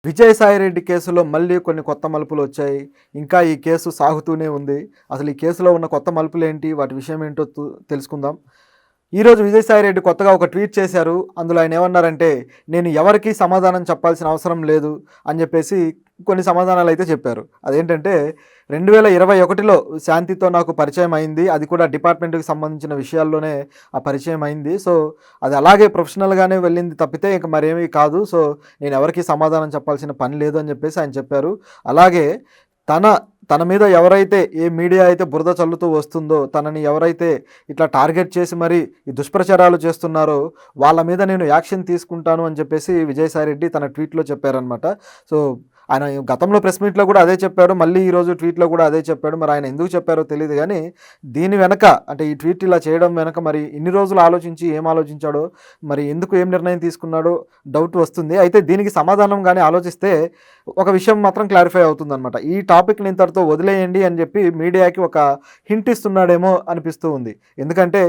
విజయసాయిరెడ్డి కేసులో మళ్ళీ కొన్ని కొత్త మలుపులు వచ్చాయి. ఇంకా ఈ కేసు సాగుతూనే ఉంది. అసలు ఈ కేసులో ఉన్న కొత్త మలుపులేంటి? వాటి విషయం ఏంటో తెలుసుకుందాం. ఈరోజు విజయసాయిరెడ్డి కొత్తగా ఒక ట్వీట్ చేశారు. అందులో ఆయన ఏమన్నారంటే, నేను ఎవరికీ సమాధానం చెప్పాల్సిన అవసరం లేదు అని చెప్పేసి కొన్ని సమాధానాలు అయితే చెప్పారు. అదేంటంటే 2021లో శాంతితో నాకు పరిచయం అయింది. అది కూడా డిపార్ట్మెంట్కి సంబంధించిన విషయాల్లోనే ఆ పరిచయం అయింది. సో అది అలాగే ప్రొఫెషనల్గానే వెళ్ళింది తప్పితే ఇంక మరేమీ కాదు. సో నేను ఎవరికీ సమాధానం చెప్పాల్సిన పని లేదు అని చెప్పేసి ఆయన చెప్పారు. అలాగే తన తన మీద ఎవరైతే ఏ మీడియా అయితే బురద చల్లుతూ వస్తుందో, తనని ఎవరైతే ఇట్లా టార్గెట్ చేసి మరి ఈ దుష్ప్రచారాలు చేస్తున్నారో వాళ్ళ మీద నేను యాక్షన్ తీసుకుంటాను అని చెప్పేసి విజయసాయిరెడ్డి తన ట్వీట్లో చెప్పారనమాట. సో ఆయన గతంలో ప్రెస్ మీట్లో కూడా అదే చెప్పారు, మళ్ళీ ఈరోజు ట్వీట్లో కూడా అదే చెప్పాడు. మరి ఆయన ఎందుకు చెప్పారో తెలియదు, కానీ దీని వెనక అంటే ఈ ట్వీట్ ఇలా చేయడం వెనక మరి ఇన్ని రోజులు ఆలోచించి ఏం ఆలోచించాడో, మరి ఎందుకు ఏం నిర్ణయం తీసుకున్నాడో డౌట్ వస్తుంది. అయితే దీనికి సమాధానం కానీ ఆలోచిస్తే ఒక విషయం మాత్రం క్లారిఫై అవుతుందన్నమాట. ఈ టాపిక్ని ఇంతటితో వదిలేయండి అని చెప్పి మీడియాకి ఒక హింట్ ఇస్తున్నాడేమో అనిపిస్తూ ఉంది. ఎందుకంటే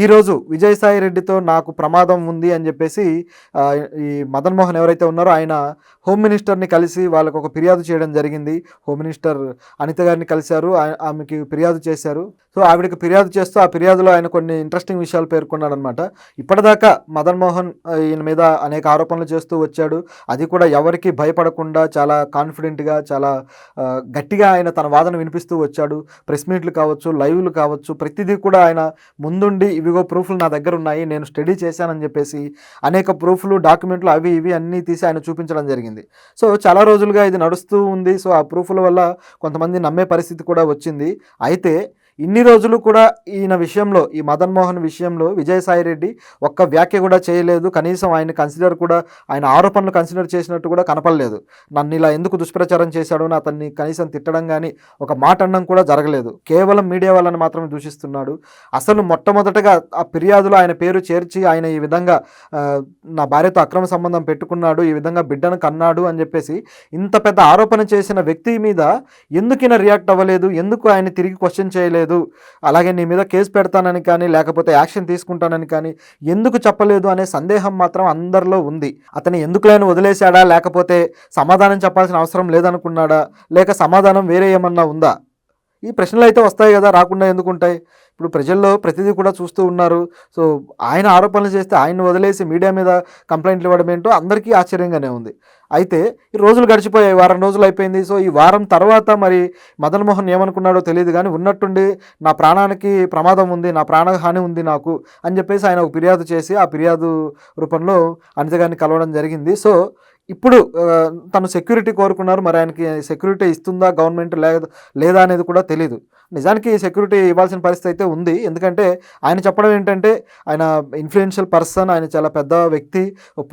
ఈరోజు విజయసాయిరెడ్డితో నాకు ప్రమాదం ఉంది అని చెప్పేసి ఈ మదన్ మోహన్ ఎవరైతే ఉన్నారో ఆయన హోమ్ మినిస్టర్ని కలిసి వాళ్ళకు ఒక ఫిర్యాదు చేయడం జరిగింది. హోమ్ మినిస్టర్ అనిత గారిని కలిశారు, ఆమెకి ఫిర్యాదు చేశారు. సో ఆవిడకి ఫిర్యాదు చేస్తూ ఆ ఫిర్యాదులో ఆయన కొన్ని ఇంట్రెస్టింగ్ విషయాలు పేర్కొన్నాడు అనమాట. ఇప్పటిదాకా మదన్ మోహన్ ఈయన మీద అనేక ఆరోపణలు చేస్తూ వచ్చాడు. అది కూడా ఎవరికి భయపడకుండా చాలా కాన్ఫిడెంట్గా చాలా గట్టిగా ఆయన తన వాదన వినిపిస్తూ వచ్చాడు. ప్రెస్ మీట్లు కావచ్చు, లైవ్లు కావచ్చు, ప్రతిదీ కూడా ఆయన ముందుండి ఇవిగో ప్రూఫ్లు నా దగ్గర ఉన్నాయి, నేను స్టడీ చేశానని చెప్పేసి అనేక ప్రూఫ్లు, డాక్యుమెంట్లు అవి ఇవి అన్నీ తీసి ఆయన చూపించడం జరిగింది. సో చాలా రోజులుగా ఇది నడుస్తూ ఉంది. సో ఆ ప్రూఫ్ల వల్ల కొంతమంది నమ్మే పరిస్థితి కూడా వచ్చింది. అయితే ఇన్ని రోజులు కూడా ఈయన విషయంలో, ఈ మదన్ మోహన్ విషయంలో విజయసాయిరెడ్డి ఒక్క వ్యాఖ్య కూడా చేయలేదు. కనీసం ఆయన కన్సిడర్ కూడా, ఆయన ఆరోపణలు కన్సిడర్ చేసినట్టు కూడా కనపడలేదు. నన్ను ఇలా ఎందుకు దుష్ప్రచారం చేశాడో అతన్ని కనీసం తిట్టడం కానీ ఒక మాట అనడం కూడా జరగలేదు. కేవలం మీడియా వాళ్ళని మాత్రమే దూషిస్తున్నాడు. అసలు మొట్టమొదటగా ఆ ఫిర్యాదులో ఆయన పేరు చేర్చి ఆయన ఈ విధంగా నా భార్యతో అక్రమ సంబంధం పెట్టుకున్నాడు, ఈ విధంగా బిడ్డను కన్నాడు అని చెప్పేసి ఇంత పెద్ద ఆరోపణ చేసిన వ్యక్తి మీద ఎందుకైనా రియాక్ట్ అవ్వలేదు, ఎందుకు ఆయన తిరిగి క్వశ్చన్ చేయలేదు, అలాగే నీ మీద కేసు పెడతానని కానీ లేకపోతే యాక్షన్ తీసుకుంటానని కానీ ఎందుకు చెప్పలేదు అనే సందేహం మాత్రం అందరిలో ఉంది. అతను ఎందుకులేని వదిలేశాడా, లేకపోతే సమాధానం చెప్పాల్సిన అవసరం లేదనుకున్నాడా, లేక సమాధానం వేరే ఏమన్నా ఉందా? ఈ ప్రశ్నలు అయితే వస్తాయి కదా, రాకుండా ఎందుకు ఉంటాయి? ఇప్పుడు ప్రజల్లో ప్రతిదీ కూడా చూస్తూ ఉన్నారు. సో ఆయన ఆరోపణలు చేస్తే ఆయన్ని వదిలేసి మీడియా మీద కంప్లైంట్లు ఇవ్వడం ఏంటో అందరికీ ఆశ్చర్యంగానే ఉంది. అయితే ఈ రోజులు గడిచిపోయాయి, వారం రోజులు అయిపోయింది. సో ఈ వారం తర్వాత మరి మదన్ మోహన్ ఏమనుకున్నాడో తెలియదు, కానీ ఉన్నట్టుండి నా ప్రాణానికి ప్రమాదం ఉంది, నా ప్రాణహాని ఉంది నాకు అని చెప్పేసి ఆయన ఒక ఫిర్యాదు చేసి ఆ ఫిర్యాదు రూపంలో అనిత గారిని కలవడం జరిగింది. సో ఇప్పుడు తను సెక్యూరిటీ కోరుకున్నారు. మరి ఆయనకి సెక్యూరిటీ ఇస్తుందా గవర్నమెంట్ లేదా అనేది కూడా తెలీదు. నిజానికి సెక్యూరిటీ ఇవ్వాల్సిన పరిస్థితి అయితే ఉంది. ఎందుకంటే ఆయన చెప్పడం ఏంటంటే ఆయన ఇన్ఫ్లుయెన్షియల్ పర్సన్, ఆయన చాలా పెద్ద వ్యక్తి,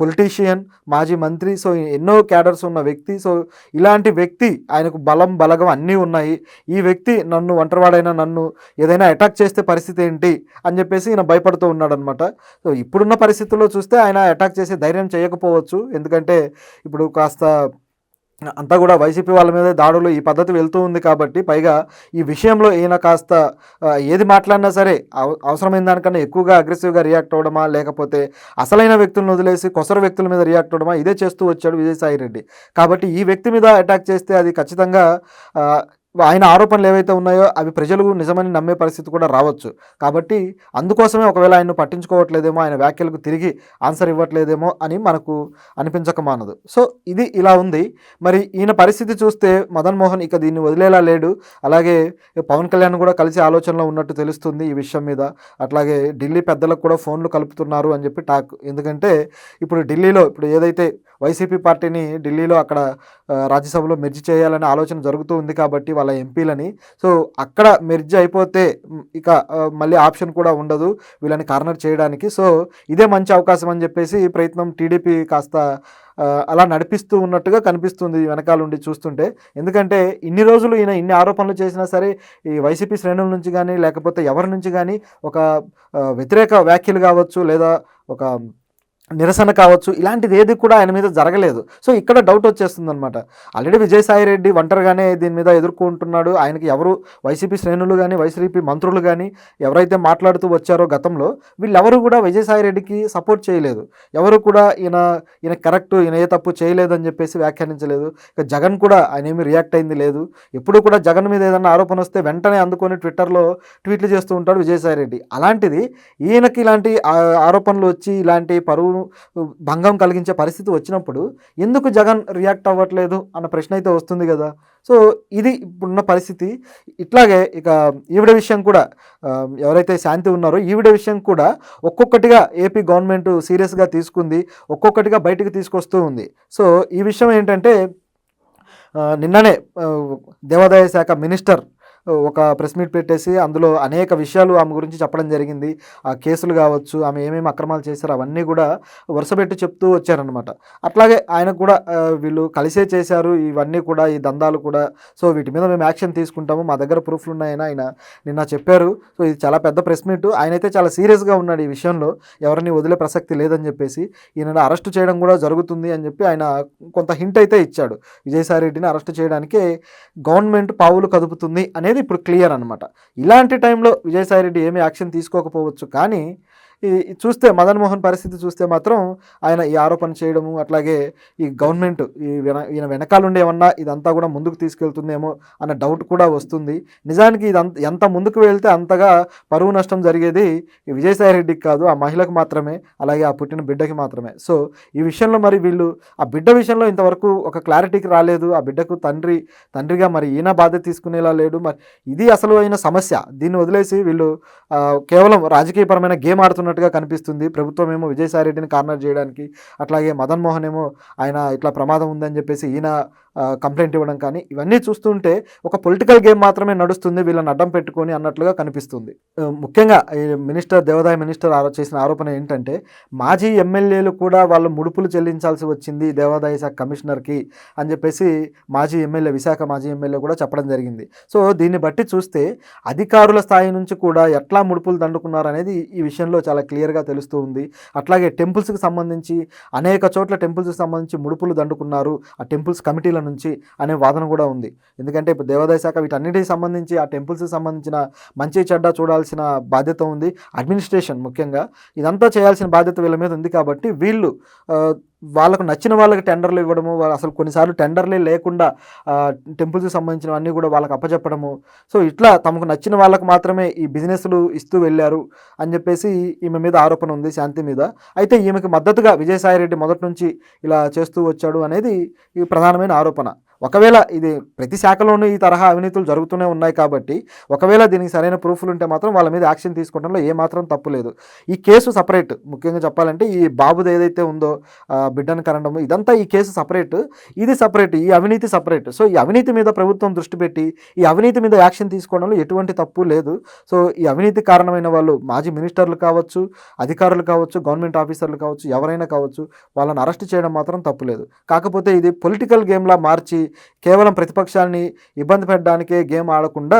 పొలిటీషియన్, మాజీ మంత్రి, సో ఎన్నో క్యాడర్స్ ఉన్న వ్యక్తి. సో ఇలాంటి వ్యక్తి, ఆయనకు బలం బలగం అన్నీ ఉన్నాయి. ఈ వ్యక్తి నన్ను ఒంటరివాడైనా నన్ను ఏదైనా అటాక్ చేస్తే పరిస్థితి ఏంటి అని చెప్పేసి ఈయన భయపడుతూ ఉన్నాడు అనమాట. సో ఇప్పుడున్న పరిస్థితుల్లో చూస్తే ఆయన అటాక్ చేసే ధైర్యం చేయకపోవచ్చు. ఎందుకంటే ఇప్పుడు కాస్త అంతా కూడా వైసీపీ వాళ్ళ మీద దాడులు ఈ పద్ధతి వెళ్తూ ఉంది కాబట్టి, పైగా ఈ విషయంలో ఈయన కాస్త ఏది మాట్లాడినా సరే అవసరమైన దానికన్నా ఎక్కువగా అగ్రెసివ్గా రియాక్ట్ అవ్వడమా, లేకపోతే అసలైన వ్యక్తులను వదిలేసి కొసరు వ్యక్తుల మీద రియాక్ట్ అవ్వడమా, ఇదే చేస్తూ వచ్చాడు విజయసాయిరెడ్డి. కాబట్టి ఈ వ్యక్తి మీద అటాక్ చేస్తే అది ఖచ్చితంగా ఆయన ఆరోపణలు ఏవైతే ఉన్నాయో అవి ప్రజలు నిజమని నమ్మే పరిస్థితి కూడా రావచ్చు. కాబట్టి అందుకోసమే ఒకవేళ ఆయన్ను పట్టించుకోవట్లేదేమో, ఆయన వ్యాఖ్యలకు తిరిగి ఆన్సర్ ఇవ్వట్లేదేమో అని మనకు అనిపించక మానదు. సో ఇది ఇలా ఉంది. మరి ఈయన పరిస్థితి చూస్తే మదన్ మోహన్ ఇక దీన్ని వదిలేలా లేడు. అలాగే పవన్ కళ్యాణ్ కూడా కలిసి ఆలోచనలో ఉన్నట్టు తెలుస్తుంది ఈ విషయం మీద. అట్లాగే ఢిల్లీ పెద్దలకు కూడా ఫోన్లు కలుపుతున్నారు అని చెప్పి టాక్. ఎందుకంటే ఇప్పుడు ఢిల్లీలో ఇప్పుడు ఏదైతే వైసీపీ పార్టీని ఢిల్లీలో అక్కడ రాజ్యసభలో మెర్జ్ చేయాలనే ఆలోచన జరుగుతూ ఉంది కాబట్టి వాళ్ళ ఎంపీలని, సో అక్కడ మెర్జ్ అయిపోతే ఇక మళ్ళీ ఆప్షన్ కూడా ఉండదు వీళ్ళని కార్నర్ చేయడానికి. సో ఇదే మంచి అవకాశం అని చెప్పేసి ప్రయత్నం టీడీపీ కాస్త అలా నడిపిస్తూ ఉన్నట్టుగా కనిపిస్తుంది వెనకాల ఉండి చూస్తుంటే. ఎందుకంటే ఇన్ని రోజులు ఈయన ఇన్ని ఆరోపణలు చేసినా సరే ఈ వైసీపీ శ్రేణుల నుంచి కానీ లేకపోతే ఎవరి నుంచి కానీ ఒక వ్యతిరేక వ్యాఖ్యలు కావచ్చు, లేదా ఒక నిరసన కావచ్చు, ఇలాంటిది ఏది కూడా ఆయన మీద జరగలేదు. సో ఇక్కడ డౌట్ వచ్చేస్తుందనమాట. ఆల్రెడీ విజయసాయిరెడ్డి ఒంటరిగానే దీని మీద ఎదుర్కొంటున్నాడు. ఆయనకి ఎవరు వైసీపీ శ్రేణులు కానీ, వైసీపీ మంత్రులు కానీ ఎవరైతే మాట్లాడుతూ వచ్చారో గతంలో, వీళ్ళెవరు కూడా విజయసాయిరెడ్డికి సపోర్ట్ చేయలేదు. ఎవరు కూడా ఈయన కరెక్ట్, ఈయన ఏ తప్పు చేయలేదని చెప్పేసి వ్యాఖ్యానించలేదు. ఇక జగన్ కూడా ఆయన ఏమి రియాక్ట్ అయింది లేదు. ఎప్పుడు కూడా జగన్ మీద ఏదైనా ఆరోపణ వస్తే వెంటనే అందుకొని ట్విట్టర్లో ట్వీట్లు చేస్తూ ఉంటాడు విజయసాయిరెడ్డి. అలాంటిది ఈయనకి ఇలాంటి ఆరోపణలు వచ్చి ఇలాంటి పరువు భంగం కలిగించే పరిస్థితి వచ్చినప్పుడు ఎందుకు జగన్ రియాక్ట్ అవ్వట్లేదు అన్న ప్రశ్న అయితే వస్తుంది కదా. సో ఇది ఇప్పుడున్న పరిస్థితి. ఇట్లాగే ఇక ఈవిడ విషయం కూడా, ఎవరైతే శాంతి ఉన్నారో ఈవిడ విషయం కూడా ఒక్కొక్కటిగా ఏపీ గవర్నమెంట్ సీరియస్గా తీసుకుంది, ఒక్కొక్కటిగా బయటకు తీసుకొస్తూ ఉంది. సో ఈ విషయం ఏంటంటే, నిన్ననే దేవాదాయ శాఖ మినిస్టర్ ఒక ప్రెస్ మీట్ పెట్టేసి అందులో అనేక విషయాలు ఆమె గురించి చెప్పడం జరిగింది. ఆ కేసులు కావచ్చు, ఆమె ఏమేమి అక్రమాలు చేశారో అవన్నీ కూడా వరుసపెట్టి చెప్తూ వచ్చారనమాట. అట్లాగే ఆయనకు కూడా వీళ్ళు కలిసే చేశారు ఇవన్నీ కూడా, ఈ దందాలు కూడా, సో వీటి మీద మేము యాక్షన్ తీసుకుంటాము, మా దగ్గర ప్రూఫ్లు ఉన్నాయని ఆయన నిన్న చెప్పారు. సో ఇది చాలా పెద్ద ప్రెస్ మీట్. ఆయనైతే చాలా సీరియస్గా ఉన్నాడు ఈ విషయంలో, ఎవరిని వదిలే ప్రసక్తి లేదని చెప్పేసి, ఈయనను అరెస్ట్ చేయడం కూడా జరుగుతుంది అని చెప్పి ఆయన కొంత హింట్ అయితే ఇచ్చాడు. విజయసాయిరెడ్డిని అరెస్ట్ చేయడానికి గవర్నమెంట్ పావులు కదుపుతుంది అనేది ఇప్పుడు క్లియర్ అనమాట. ఇలాంటి టైంలో విజయసాయిరెడ్డి ఏమీ యాక్షన్ తీసుకోకపోవచ్చు, కానీ చూస్తే మదన్ మోహన్ పరిస్థితి చూస్తే మాత్రం ఆయన ఈ ఆరోపణ చేయడము, అట్లాగే ఈ గవర్నమెంట్ ఈయన వెనకాలండి ఏమన్నా ఇదంతా కూడా ముందుకు తీసుకెళ్తుందేమో అన్న డౌట్ కూడా వస్తుంది. నిజానికి ఎంత ముందుకు వెళ్తే అంతగా పరువు నష్టం జరిగేది ఈ విజయసాయిరెడ్డికి కాదు, ఆ మహిళకు మాత్రమే, అలాగే ఆ పుట్టిన బిడ్డకి మాత్రమే. సో ఈ విషయంలో మరి వీళ్ళు ఆ బిడ్డ విషయంలో ఇంతవరకు ఒక క్లారిటీకి రాలేదు. ఆ బిడ్డకు తండ్రిగా మరి ఈయన బాధ్యత తీసుకునేలా లేడు. మరి ఇది అసలు అయిన సమస్య. దీన్ని వదిలేసి వీళ్ళు కేవలం రాజకీయపరమైన గేమ్ ఆడుతున్నట్టుగా కనిపిస్తుంది. ప్రభుత్వం ఏమో విజయసాయిరెడ్డిని కార్నర్ చేయడానికి, అట్లాగే మదన్ మోహన్ ఏమో ఆయన ఇట్లా ప్రమాదం ఉందని చెప్పేసి ఈయన కంప్లైంట్ ఇవ్వడం, కానీ ఇవన్నీ చూస్తుంటే ఒక పొలిటికల్ గేమ్ మాత్రమే నడుస్తుంది వీళ్ళని అడ్డం పెట్టుకొని అన్నట్లుగా కనిపిస్తుంది. ముఖ్యంగా ఈ దేవాదాయ మినిస్టర్ చేసిన ఆరోపణ ఏంటంటే, మాజీ ఎమ్మెల్యేలు కూడా వాళ్ళు ముడుపులు చెల్లించాల్సి వచ్చింది దేవాదాయ శాఖ కమిషనర్కి అని చెప్పేసి విశాఖ మాజీ ఎమ్మెల్యే కూడా చెప్పడం జరిగింది. సో దీన్ని బట్టి చూస్తే అధికారుల స్థాయి నుంచి కూడా ఎట్లా ముడుపులు దండుకున్నారు అనేది ఈ విషయంలో చాలా క్లియర్గా తెలుస్తూ ఉంది. అట్లాగే టెంపుల్స్కి సంబంధించి అనేక చోట్ల టెంపుల్స్కి సంబంధించి ముడుపులు దండుకున్నారు ఆ టెంపుల్స్ కమిటీల నుంచి అనే వాదన కూడా ఉంది. ఎందుకంటే ఇప్పుడు దేవాదాయ శాఖ వీటన్నిటికి సంబంధించి ఆ టెంపుల్స్కి సంబంధించిన మంచి చెడ్డ చూడాల్సిన బాధ్యత ఉంది. అడ్మినిస్ట్రేషన్ ముఖ్యంగా ఇదంతా చేయాల్సిన బాధ్యత వీళ్ళ మీద ఉంది. కాబట్టి వీళ్ళు వాళ్ళకు నచ్చిన వాళ్ళకి టెండర్లు ఇవ్వడము, అసలు కొన్నిసార్లు టెండర్లే లేకుండా టెంపుల్స్కి సంబంధించినవన్నీ కూడా వాళ్ళకి అప్పచెప్పడము, సో ఇట్లా తమకు నచ్చిన వాళ్ళకు మాత్రమే ఈ బిజినెస్లు ఇస్తూ వెళ్ళారు అని చెప్పేసి ఈమె మీద ఆరోపణ ఉంది, శాంతి మీద. అయితే ఈమెకి మద్దతుగా విజయసాయిరెడ్డి మొదటి నుంచి ఇలా చేస్తూ వచ్చాడు అనేది ఈ ప్రధానమైన ఆరోపణ. ఒకవేళ ఇది ప్రతి శాఖలోనూ ఈ తరహా అవినీతులు జరుగుతూనే ఉన్నాయి కాబట్టి ఒకవేళ దీనికి సరైన ప్రూఫ్లు ఉంటే మాత్రం వాళ్ళ మీద యాక్షన్ తీసుకోవడంలో ఏమాత్రం తప్పు లేదు. ఈ కేసు సపరేట్. ముఖ్యంగా చెప్పాలంటే ఈ బాబుది ఏదైతే ఉందో బిడ్డను కనడము, ఇదంతా ఈ కేసు సపరేట్, ఇది సపరేట్, ఈ అవినీతి సపరేట్. సో ఈ అవినీతి మీద ప్రభుత్వం దృష్టి పెట్టి ఈ అవినీతి మీద యాక్షన్ తీసుకోవడంలో ఎటువంటి తప్పు లేదు. సో ఈ అవినీతి కారణమైన వాళ్ళు మాజీ మినిస్టర్లు కావచ్చు, అధికారులు కావచ్చు, గవర్నమెంట్ ఆఫీసర్లు కావచ్చు, ఎవరైనా కావచ్చు, వాళ్ళని అరెస్ట్ చేయడం మాత్రం తప్పు లేదు. కాకపోతే ఇది పొలిటికల్ గేమ్లా మార్చి కేవలం ప్రతిపక్షాన్ని ఇబ్బంది పెట్టడానికే గేమ్ ఆడకుండా